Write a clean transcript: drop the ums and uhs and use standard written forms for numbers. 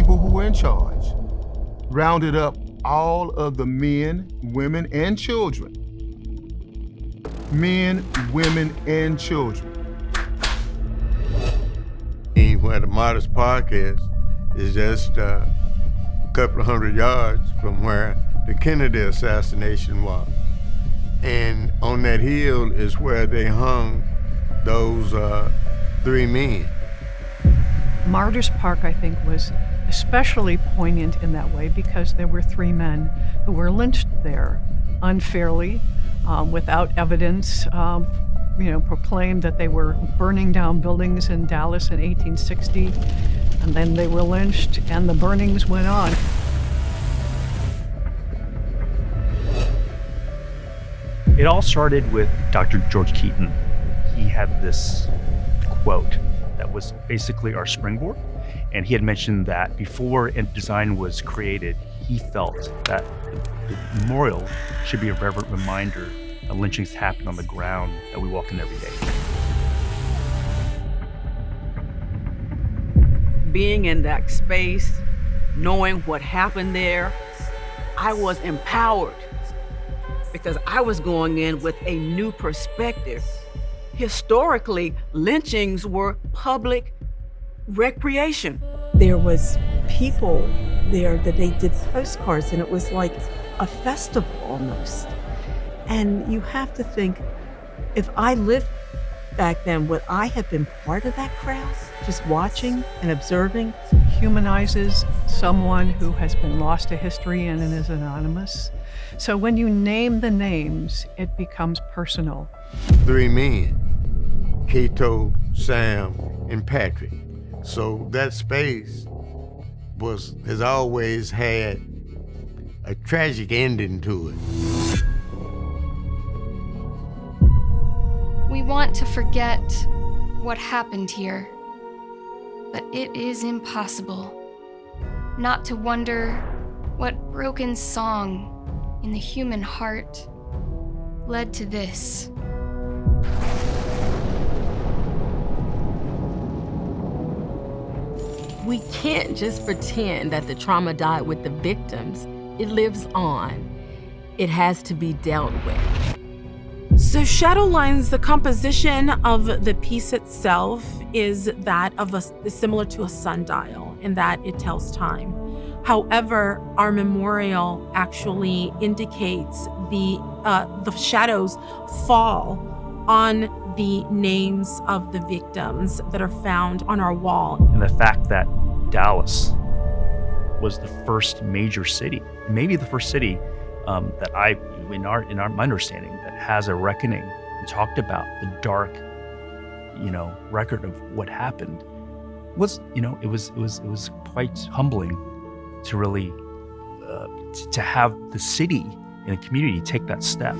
people who were in charge rounded up all of the men, women, and children. Men, women, and children. Where the Martys Park is just a couple of 100 yards from where the Kennedy assassination was. And on that hill is where they hung those 3 men. Martyrs Park, I think, was especially poignant in that way because there were 3 men who were lynched there unfairly, without evidence, proclaimed that they were burning down buildings in Dallas in 1860, and then they were lynched, and the burnings went on. It all started with Dr. George Keaton. He had this quote that was basically our springboard, and he had mentioned that before design was created, he felt that the memorial should be a reverent reminder that lynchings happen on the ground that we walk in every day. Being in that space, knowing what happened there, I was empowered because I was going in with a new perspective. Historically, lynchings were public recreation. There was people there that they did postcards, and it was like a festival almost. And you have to think, if I lived back then, would I have been part of that crowd, just watching and observing? Humanizes someone who has been lost to history and is anonymous. So when you name the names, it becomes personal. 3 men, Cato, Sam, and Patrick. So that space has always had a tragic ending to it. We want to forget what happened here, but it is impossible not to wonder what broken song in the human heart led to this. We can't just pretend that the trauma died with the victims. It lives on. It has to be dealt with. So shadow lines, the composition of the piece itself is that of is similar to a sundial in that it tells time. However, our memorial actually indicates the shadows fall on the names of the victims that are found on our wall. And the fact that Dallas was the first major city, maybe the first city that my understanding, that has a reckoning and talked about the dark, record of what happened, was, it was quite humbling to really to have the city and the community take that step.